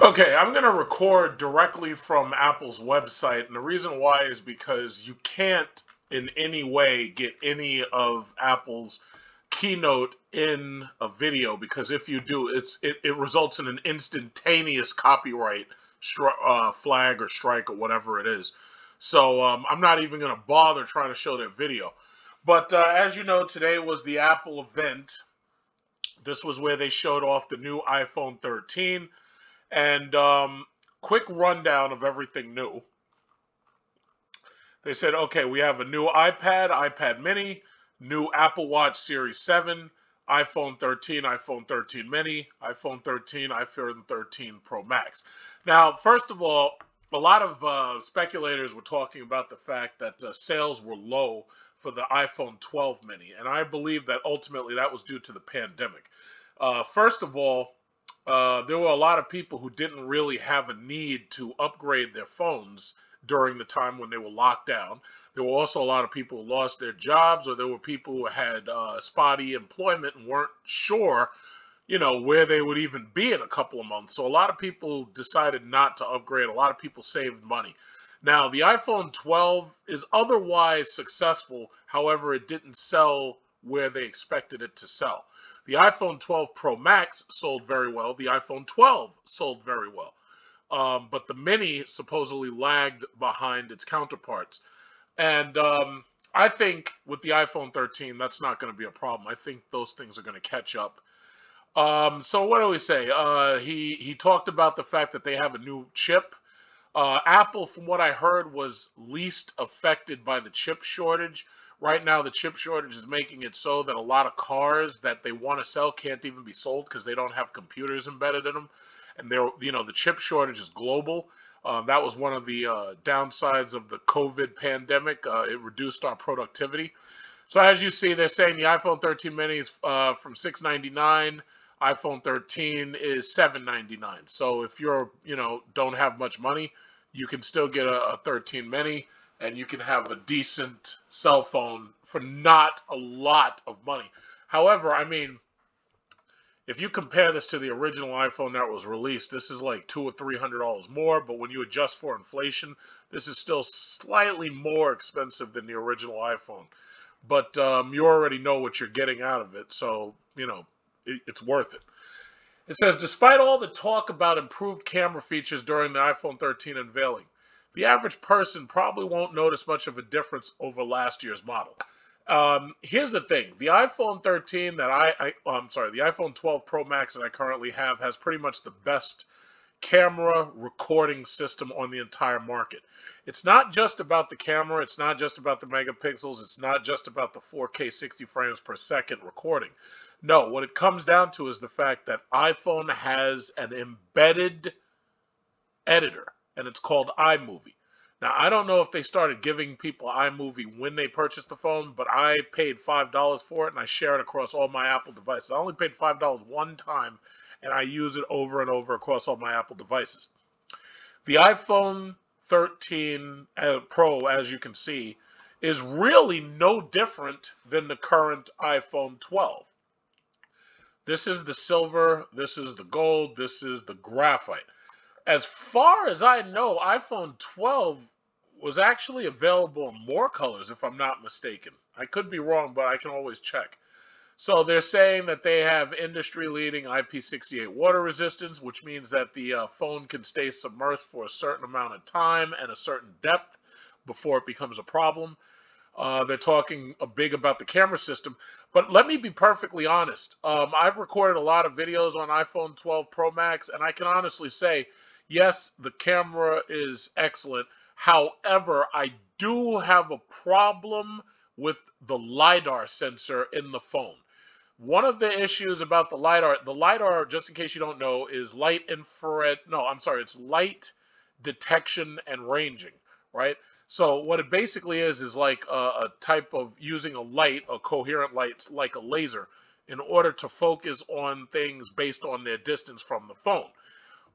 Okay, I'm going to record directly from Apple's website, and the reason why is because you can't in any way get any of Apple's keynote in a video, because if you do, it results in an instantaneous copyright flag or strike or whatever it is. So I'm not even going to bother trying to show that video. But as you know, today was the Apple event. This was where they showed off the new iPhone 13. And quick rundown of everything new. They said, okay, we have a new iPad mini, new Apple Watch Series 7, iPhone 13, iPhone 13 mini, iPhone 13, iPhone 13 Pro Max. Now, first of all, a lot of speculators were talking about the fact that sales were low for the iPhone 12 mini, and I believe that ultimately that was due to the pandemic. First of all, there were a lot of people who didn't really have a need to upgrade their phones during the time when they were locked down. There were also a lot of people who lost their jobs, or there were people who had spotty employment and weren't sure, where they would even be in a couple of months. So a lot of people decided not to upgrade. A lot of people saved money. Now, the iPhone 12 is otherwise successful. However, it didn't sell where they expected it to sell. The iPhone 12 Pro Max sold very well. The iPhone 12 sold very well. But the Mini supposedly lagged behind its counterparts. And I think with the iPhone 13, that's not going to be a problem. I think those things are going to catch up. So what do we say? He talked about the fact that they have a new chip. Apple, from what I heard, was least affected by the chip shortage. Right now, the chip shortage is making it so that a lot of cars that they want to sell can't even be sold because they don't have computers embedded in them. And the chip shortage is global. That was one of the downsides of the COVID pandemic. It reduced our productivity. So as you see, they're saying the iPhone 13 mini is from $699. iPhone 13 is $799. So if you're, don't have much money, you can still get a 13 mini. And you can have a decent cell phone for not a lot of money. However, I mean, if you compare this to the original iPhone that was released, this is like $200 or $300 more. But when you adjust for inflation, this is still slightly more expensive than the original iPhone. But you already know what you're getting out of it, so it's worth it. It says, despite all the talk about improved camera features during the iPhone 13 unveiling, the average person probably won't notice much of a difference over last year's model. Here's the thing. The iPhone 13 that the iPhone 12 Pro Max that I currently have has pretty much the best camera recording system on the entire market. It's not just about the camera. It's not just about the megapixels. It's not just about the 4K 60 frames per second recording. No, what it comes down to is the fact that iPhone has an embedded editor, and it's called iMovie. Now, I don't know if they started giving people iMovie when they purchased the phone, but I paid $5 for it, and I share it across all my Apple devices. I only paid $5 one time, and I use it over and over across all my Apple devices. The iPhone 13 Pro, as you can see, is really no different than the current iPhone 12. This is the silver, this is the gold, this is the graphite. As far as I know, iPhone 12 was actually available in more colors, if I'm not mistaken. I could be wrong, but I can always check. So they're saying that they have industry-leading IP68 water resistance, which means that the phone can stay submerged for a certain amount of time and a certain depth before it becomes a problem. They're talking big about the camera system. But let me be perfectly honest. I've recorded a lot of videos on iPhone 12 Pro Max, and I can honestly say, yes, the camera is excellent. However, I do have a problem with the LiDAR sensor in the phone. One of the issues about the LiDAR, just in case you don't know, is light infrared. No, I'm sorry, it's light detection and ranging, right? So what it basically is like a type of using a light, a coherent light, like a laser, in order to focus on things based on their distance from the phone.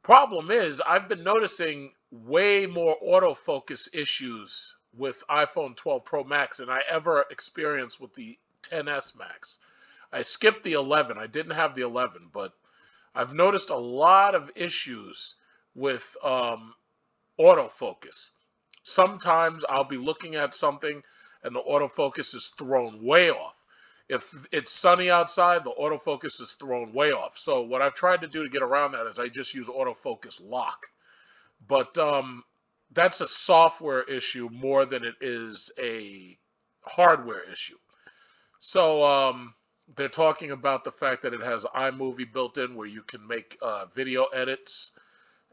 Problem is, I've been noticing way more autofocus issues with iPhone 12 Pro Max than I ever experienced with the XS Max. I skipped the 11. I didn't have the 11, but I've noticed a lot of issues with autofocus. Sometimes I'll be looking at something and the autofocus is thrown way off. If it's sunny outside, the autofocus is thrown way off. So what I've tried to do to get around that is I just use autofocus lock. But that's a software issue more than it is a hardware issue. So they're talking about the fact that it has iMovie built in where you can make video edits.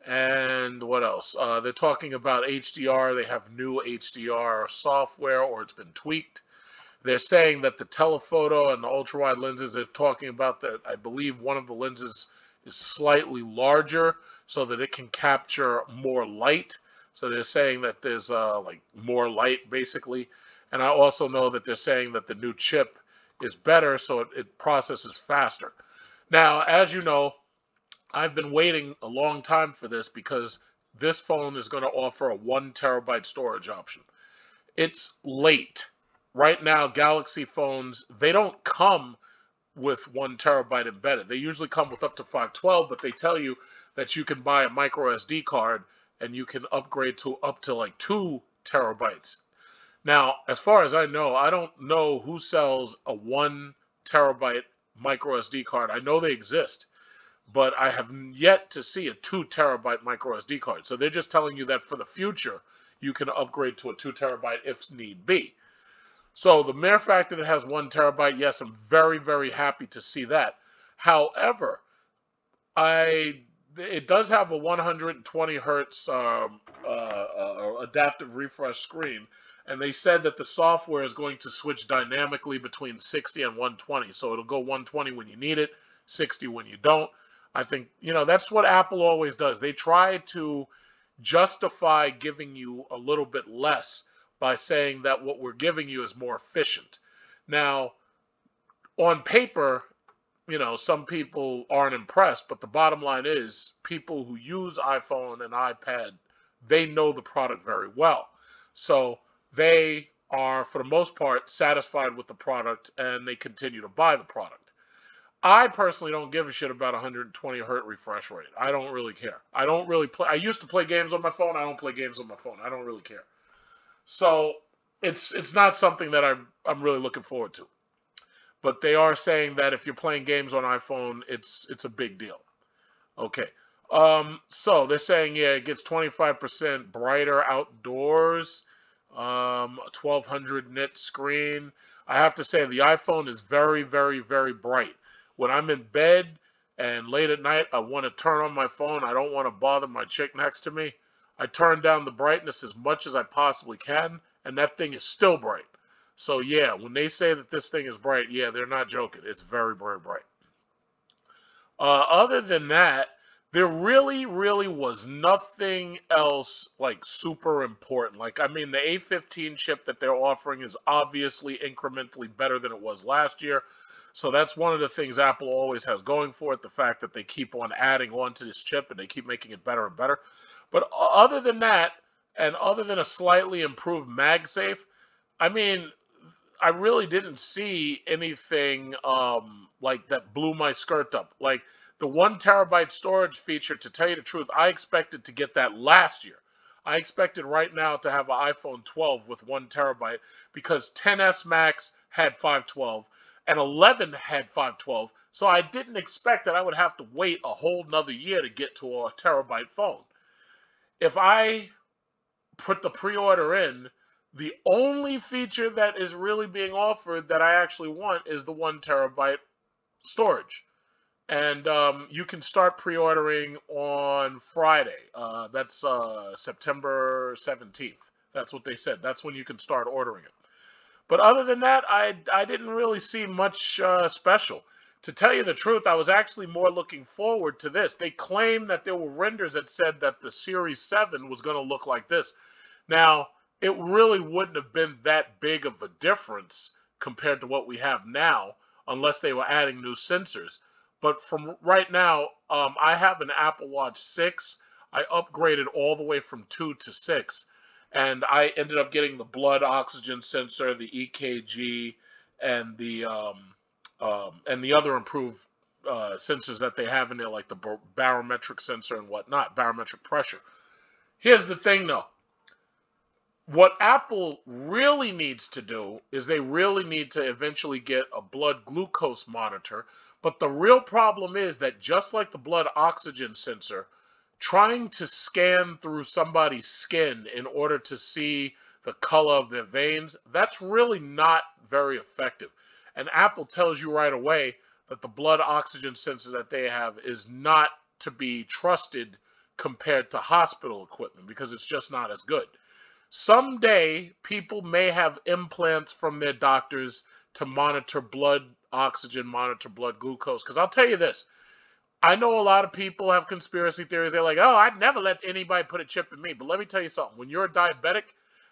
And what else? They're talking about HDR. They have new HDR software, or it's been tweaked. They're saying that the telephoto and the ultra-wide lenses, they're talking about that. I believe one of the lenses is slightly larger so that it can capture more light. So they're saying that there's like more light basically. And I also know that they're saying that the new chip is better, so it processes faster. Now, as you know, I've been waiting a long time for this because this phone is going to offer a 1 terabyte storage option. It's late. Right now, Galaxy phones, they don't come with 1 terabyte embedded. They usually come with up to 512, but they tell you that you can buy a micro SD card and you can upgrade to up to like 2 terabytes. Now, as far as I know, I don't know who sells a 1 terabyte micro SD card. I know they exist, but I have yet to see a 2 terabyte micro SD card. So they're just telling you that for the future, you can upgrade to a 2 terabyte if need be. So the mere fact that it has 1 terabyte, yes, I'm very, very happy to see that. However, it does have a 120 hertz adaptive refresh screen, and they said that the software is going to switch dynamically between 60 and 120. So it'll go 120 when you need it, 60 when you don't. I think, that's what Apple always does. They try to justify giving you a little bit less by saying that what we're giving you is more efficient. Now, on paper, some people aren't impressed, but the bottom line is people who use iPhone and iPad, they know the product very well. So they are, for the most part, satisfied with the product and they continue to buy the product. I personally don't give a shit about 120 hertz refresh rate. I don't really care. I don't really play. I used to play games on my phone. I don't play games on my phone. I don't really care. So it's not something that I'm really looking forward to. But they are saying that if you're playing games on iPhone, it's a big deal. Okay. So they're saying, yeah, it gets 25% brighter outdoors, 1200 nit screen. I have to say the iPhone is very, very, very bright. When I'm in bed and late at night, I want to turn on my phone. I don't want to bother my chick next to me. I turn down the brightness as much as I possibly can, and that thing is still bright. So yeah, when they say that this thing is bright, yeah, they're not joking. It's very, very bright. Other than that, there really, really was nothing else like super important. Like, I mean, the A15 chip that they're offering is obviously incrementally better than it was last year. So that's one of the things Apple always has going for it, the fact that they keep on adding on to this chip and they keep making it better and better. But other than that, and other than a slightly improved MagSafe, I mean, I really didn't see anything like that blew my skirt up. Like the 1 terabyte storage feature, to tell you the truth, I expected to get that last year. I expected right now to have an iPhone 12 with 1 terabyte because 10s Max had 512 and 11 had 512. So I didn't expect that I would have to wait a whole nother year to get to a terabyte phone. If I put the pre-order in, the only feature that is really being offered that I actually want is the 1 terabyte storage. And you can start pre-ordering on Friday. That's September 17th. That's what they said. That's when you can start ordering it. But other than that, I didn't really see much special. To tell you the truth, I was actually more looking forward to this. They claimed that there were renders that said that the Series 7 was going to look like this. Now, it really wouldn't have been that big of a difference compared to what we have now, unless they were adding new sensors. But from right now, I have an Apple Watch 6. I upgraded all the way from 2 to 6. And I ended up getting the blood oxygen sensor, the EKG, and the other improved sensors that they have in there, like the barometric sensor and whatnot, barometric pressure. Here's the thing, though. What Apple really needs to do is they really need to eventually get a blood glucose monitor. But the real problem is that just like the blood oxygen sensor, trying to scan through somebody's skin in order to see the color of their veins, that's really not very effective. And Apple tells you right away that the blood oxygen sensor that they have is not to be trusted compared to hospital equipment because it's just not as good. Someday, people may have implants from their doctors to monitor blood oxygen, monitor blood glucose. Because I'll tell you this, I know a lot of people have conspiracy theories. They're like, oh, I'd never let anybody put a chip in me. But let me tell you something. When you're a diabetic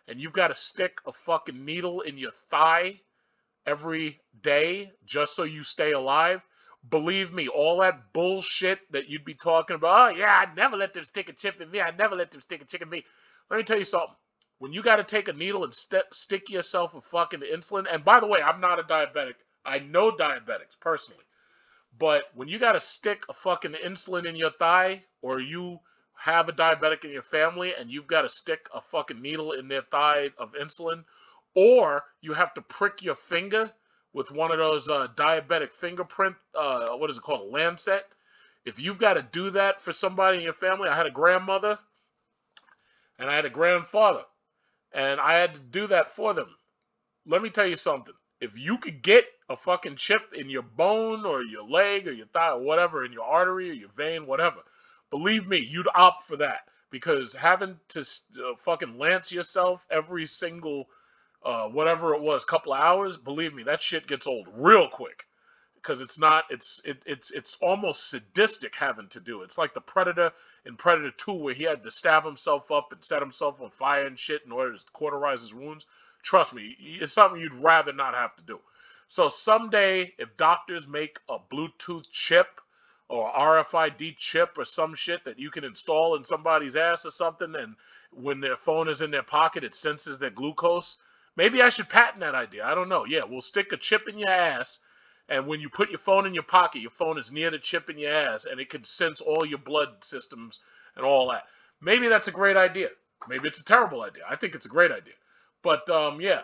and you've got to stick a fucking needle in your thigh every day just so you stay alive, believe me, all that bullshit that you'd be talking about, oh, yeah, I'd never let them stick a chip in me. I'd never let them stick a chip in me. Let me tell you something. When you got to take a needle and stick yourself a fucking insulin, and by the way, I'm not a diabetic. I know diabetics personally. But when you got to stick a fucking insulin in your thigh, or you have a diabetic in your family and you've got to stick a fucking needle in their thigh of insulin, or you have to prick your finger with one of those diabetic fingerprint, what is it called, a lancet? If you've got to do that for somebody in your family, I had a grandmother and I had a grandfather. And I had to do that for them. Let me tell you something. If you could get a fucking chip in your bone or your leg or your thigh or whatever, in your artery or your vein, whatever, believe me, you'd opt for that. Because having to fucking lance yourself every single, whatever it was, couple of hours, believe me, that shit gets old real quick. Because it's almost sadistic having to do it. It's like the Predator in Predator 2 where he had to stab himself up and set himself on fire and shit in order to cauterize his wounds. Trust me, it's something you'd rather not have to do. So someday, if doctors make a Bluetooth chip or RFID chip or some shit that you can install in somebody's ass or something, and when their phone is in their pocket, it senses their glucose, maybe I should patent that idea. I don't know. Yeah, we'll stick a chip in your ass. And when you put your phone in your pocket, your phone is near the chip in your ass, and it can sense all your blood systems and all that. Maybe that's a great idea. Maybe it's a terrible idea. I think it's a great idea. But, yeah,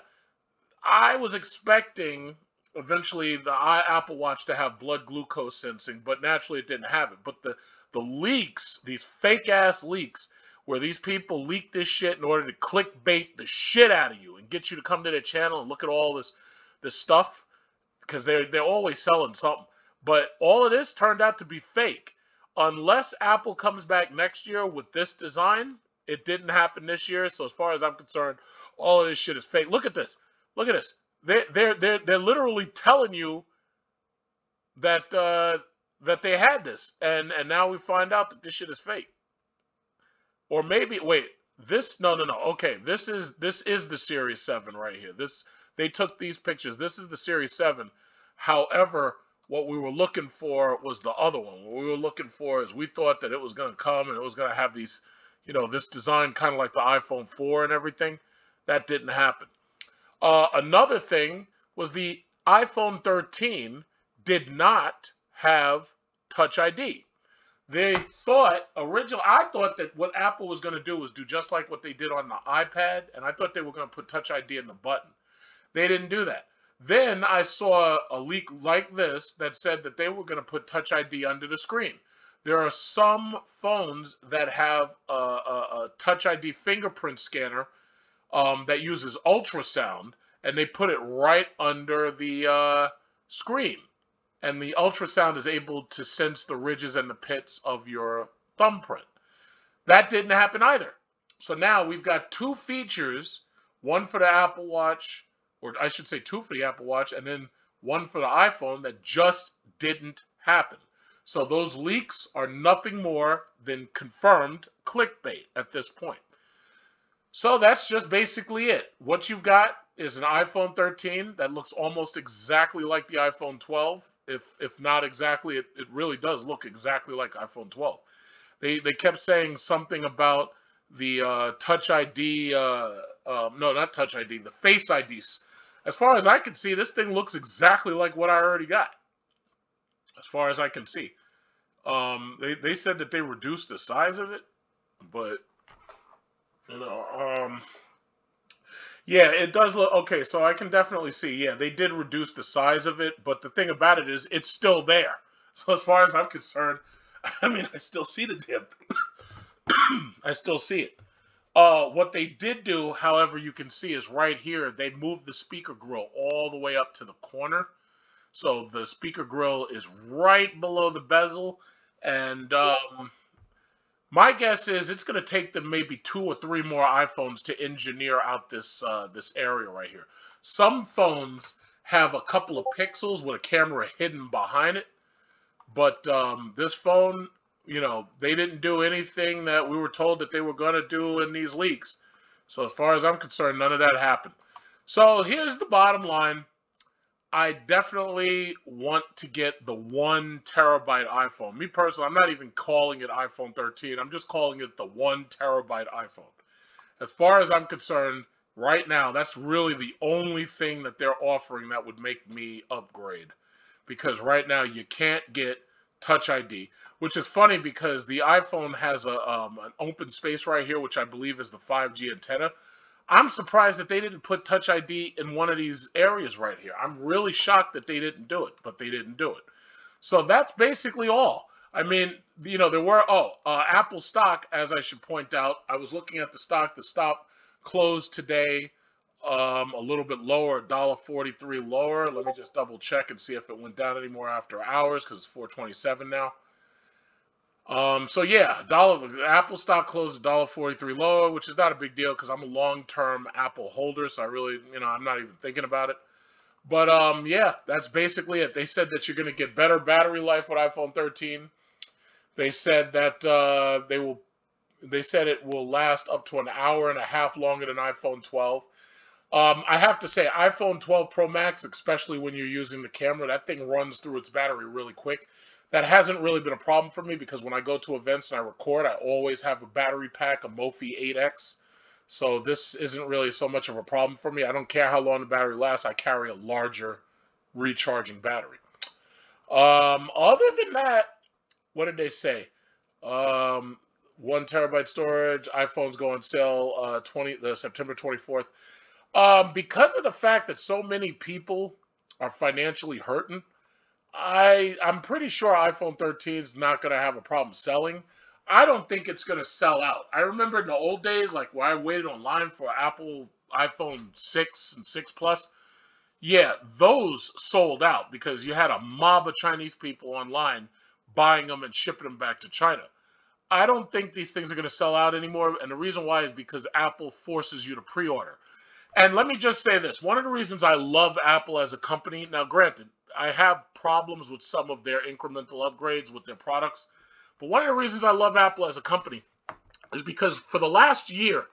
I was expecting eventually the Apple Watch to have blood glucose sensing, but naturally it didn't have it. But the leaks, these fake-ass leaks, where these people leak this shit in order to clickbait the shit out of you and get you to come to their channel and look at all this stuff, because they're always selling something. But all of this turned out to be fake. Unless Apple comes back next year with this design, it didn't happen this year. So as far as I'm concerned, all of this shit is fake. Look at this. Look at this. They're literally telling you that that they had this, and now we find out that this shit is fake. Or maybe wait, this no. Okay, this is the Series 7 right here. They took these pictures. This is the Series 7. However, what we were looking for was the other one. What we were looking for is we thought that it was going to come and it was going to have these, this design kind of like the iPhone 4 and everything. That didn't happen. Another thing was the iPhone 13 did not have Touch ID. I thought that what Apple was going to do was do just like what they did on the iPad, and I thought they were going to put Touch ID in the button. They didn't do that. Then I saw a leak like this that said that they were going to put Touch ID under the screen. There are some phones that have a Touch ID fingerprint scanner that uses ultrasound, and they put it right under the screen. And the ultrasound is able to sense the ridges and the pits of your thumbprint. That didn't happen either. So now we've got two features, one for the Apple Watch, or I should say two for the Apple Watch, and then one for the iPhone that just didn't happen. So those leaks are nothing more than confirmed clickbait at this point. So that's just basically it. What you've got is an iPhone 13 that looks almost exactly like the iPhone 12. If not exactly, it really does look exactly like iPhone 12. They kept saying something about the Touch ID, no, not Touch ID, the Face ID. As far as I can see, this thing looks exactly like what I already got. as far as I can see. They said that they reduced the size of it, but you know, yeah, it does look okay. So I can definitely see, yeah, they did reduce the size of it, but the thing about it is, it's still there. So as far as I'm concerned, I mean, I still see the damn thing. I still see it. What they did do, however, you can see is right here. They moved the speaker grill all the way up to the corner. So the speaker grill is right below the bezel. And my guess is it's going to take them maybe 2 or 3 more iPhones to engineer out this this area right here. Some phones have a couple of pixels with a camera hidden behind it. But this phone, you know, they didn't do anything that we were told that they were going to do in these leaks. So as far as I'm concerned, none of that happened. So here's the bottom line. I definitely want to get the 1 terabyte iPhone. Me personally, I'm not even calling it iPhone 13. I'm just calling it the 1 terabyte iPhone. As far as I'm concerned, right now, that's really the only thing that they're offering that would make me upgrade. Because right now you can't get Touch ID, which is funny because the iPhone has an open space right here, which I believe is the 5G antenna. I'm surprised that they didn't put Touch ID in one of these areas right here. I'm really shocked that they didn't do it, but they didn't do it. So that's basically all. I mean, you know, there were, Apple stock, as I should point out. I was looking at the stock. The stock closed today a little bit lower, $1.43 lower. Let me just double check and see if it went down anymore after hours, because it's 427 now. So yeah, Apple stock closed $1.43 lower, which is not a big deal because I'm a long-term Apple holder, so I really, you know, I'm not even thinking about it. But yeah, that's basically it. They said that you're going to get better battery life with iPhone 13. They said that they said it will last up to an hour and a half longer than iPhone 12. I have to say, iPhone 12 Pro Max, especially when you're using the camera, that thing runs through its battery really quick. That hasn't really been a problem for me because when I go to events and I record, I always have a battery pack, a Mophie 8X. So this isn't really so much of a problem for me. I don't care how long the battery lasts. I carry a larger recharging battery. Other than that, what did they say? 1 terabyte storage, iPhones go on sale September 24th. Because of the fact that so many people are financially hurting, I'm pretty sure iPhone 13 is not going to have a problem selling. I don't think it's going to sell out. I remember in the old days, like where I waited online for Apple iPhone 6 and 6 Plus. Yeah, those sold out because you had a mob of Chinese people online buying them and shipping them back to China. I don't think these things are going to sell out anymore, and the reason why is because Apple forces you to pre-order. And let me just say this. One of the reasons I love Apple as a company, now granted, I have problems with some of their incremental upgrades with their products, but one of the reasons I love Apple as a company is because for the last year,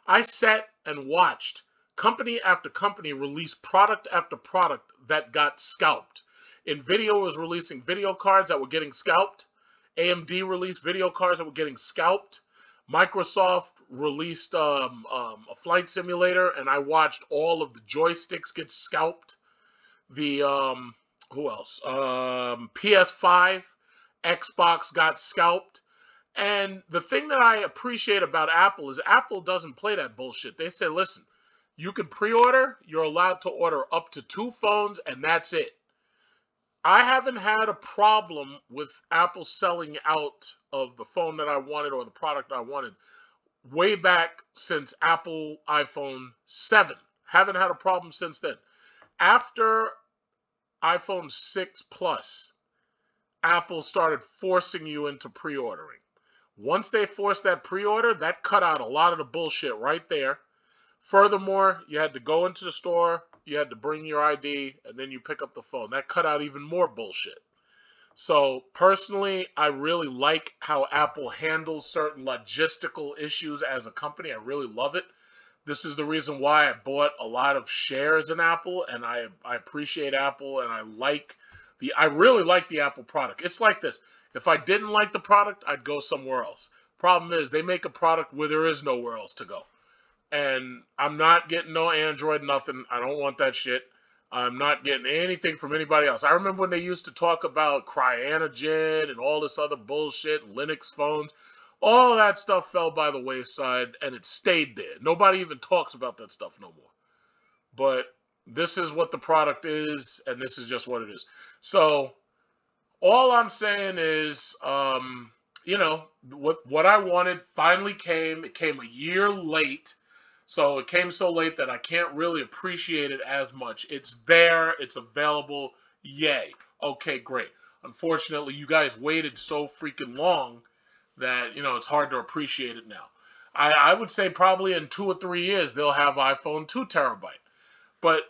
I sat and watched company after company release product after product that got scalped. NVIDIA was releasing video cards that were getting scalped. AMD released video cards that were getting scalped. Microsoft released a flight simulator, and I watched all of the joysticks get scalped. The, who else? PS5, Xbox got scalped. And the thing that I appreciate about Apple is Apple doesn't play that bullshit. They say, listen, you can pre-order, you're allowed to order up to 2 phones, and that's it. I haven't had a problem with Apple selling out of the phone that I wanted or the product I wanted way back since Apple iPhone 7. Haven't had a problem since then. After iPhone 6 Plus, Apple started forcing you into pre-ordering. Once they forced that pre-order, that cut out a lot of the bullshit right there. Furthermore, you had to go into the store, you had to bring your ID, and then you pick up the phone. That cut out even more bullshit. So, personally, I really like how Apple handles certain logistical issues as a company. I really love it. This is the reason why I bought a lot of shares in Apple, and I appreciate Apple, and I really like the Apple product. It's like this. If I didn't like the product, I'd go somewhere else. Problem is, they make a product where there is nowhere else to go. And I'm not getting no Android, nothing. I don't want that shit. I'm not getting anything from anybody else. I remember when they used to talk about CryanogenMod and all this other bullshit, Linux phones. All that stuff fell by the wayside, and it stayed there. Nobody even talks about that stuff no more. But this is what the product is, and this is just what it is. So all I'm saying is, you know, what I wanted finally came. It came a year late. So it came so late that I can't really appreciate it as much. It's there. It's available. Yay. Okay, great. Unfortunately, you guys waited so freaking long that, you know, it's hard to appreciate it now. I would say probably in 2 or 3 years, they'll have iPhone 2 terabyte. But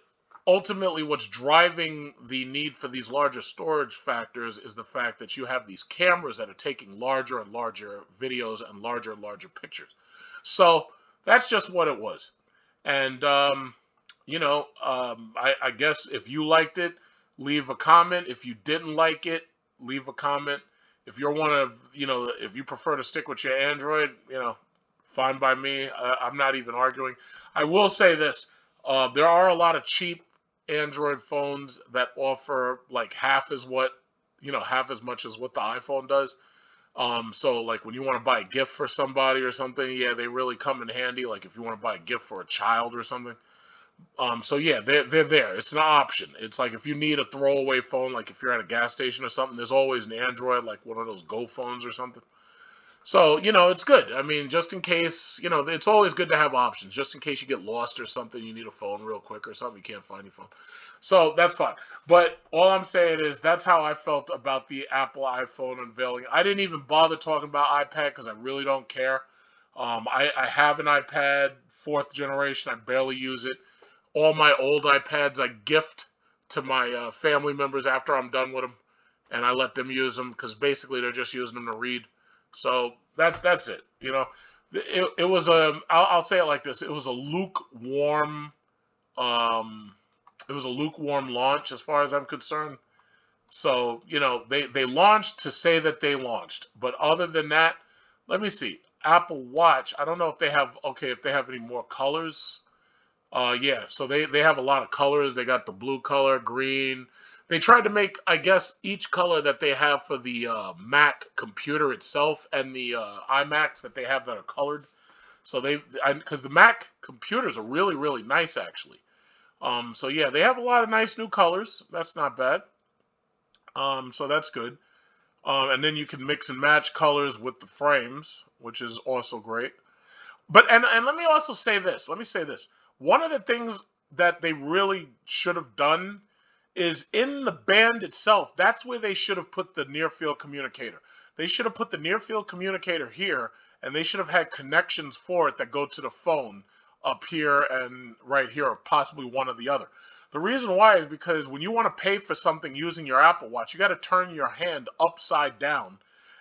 ultimately, what's driving the need for these larger storage factors is the fact that you have these cameras that are taking larger and larger videos and larger pictures. So that's just what it was. And, you know, I guess if you liked it, leave a comment. If you didn't like it, leave a comment. If you're one of, you know, if you prefer to stick with your Android, you know, fine by me. I'm not even arguing. I will say this. There are a lot of cheap Android phones that offer like half as much as what the iPhone does. So like when you want to buy a gift for somebody or something, yeah, they really come in handy. Like if you want to buy a gift for a child or something. So yeah, they're there. It's an option. It's like if you need a throwaway phone, like if you're at a gas station or something, there's always an Android, like one of those Go phones or something. So, you know, it's good. I mean, just in case, you know, it's always good to have options. Just in case you get lost or something, you need a phone real quick or something, you can't find your phone. So that's fine. But all I'm saying is that's how I felt about the Apple iPhone unveiling. I didn't even bother talking about iPad because I really don't care. I have an iPad, 4th generation. I barely use it. All my old iPads I gift to my family members after I'm done with them. And I let them use them because basically they're just using them to read. So that's it. You know, it was I'll say it like this. It was a lukewarm launch as far as I'm concerned. So, you know, they launched to say that they launched, but other than that, let me see. Apple Watch, I don't know if they have any more colors. Yeah, so they have a lot of colors. They got the blue color, green. They tried to make, I guess, each color that they have for the Mac computer itself and the iMacs that they have that are colored. So because the Mac computers are really, really nice, actually. So yeah, they have a lot of nice new colors. That's not bad. So that's good. And then you can mix and match colors with the frames, which is also great. But and let me also say this. Let me say this. One of the things that they really should have done is in the band itself. That's where they should have put the near-field communicator. They should have put the near-field communicator here, and they should have had connections for it that go to the phone up here and right here, or possibly one or the other. The reason why is because when you want to pay for something using your Apple Watch, you got to turn your hand upside down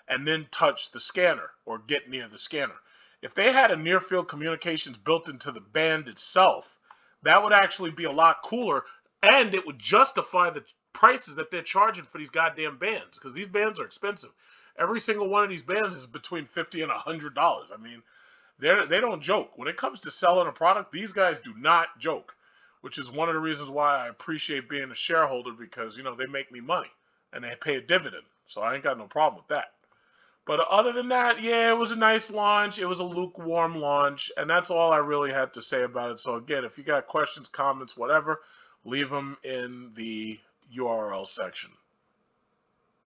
and then touch the scanner or get near the scanner. If they had a near-field communications built into the band itself, that would actually be a lot cooler, and it would justify the prices that they're charging for these goddamn bands, because these bands are expensive. Every single one of these bands is between $50 and $100. I mean, they don't joke. When it comes to selling a product, these guys do not joke, which is one of the reasons why I appreciate being a shareholder, because, you know, they make me money and they pay a dividend. So I ain't got no problem with that. But other than that, yeah, it was a nice launch. It was a lukewarm launch, and that's all I really had to say about it. So again, if you got questions, comments, whatever, leave them in the URL section.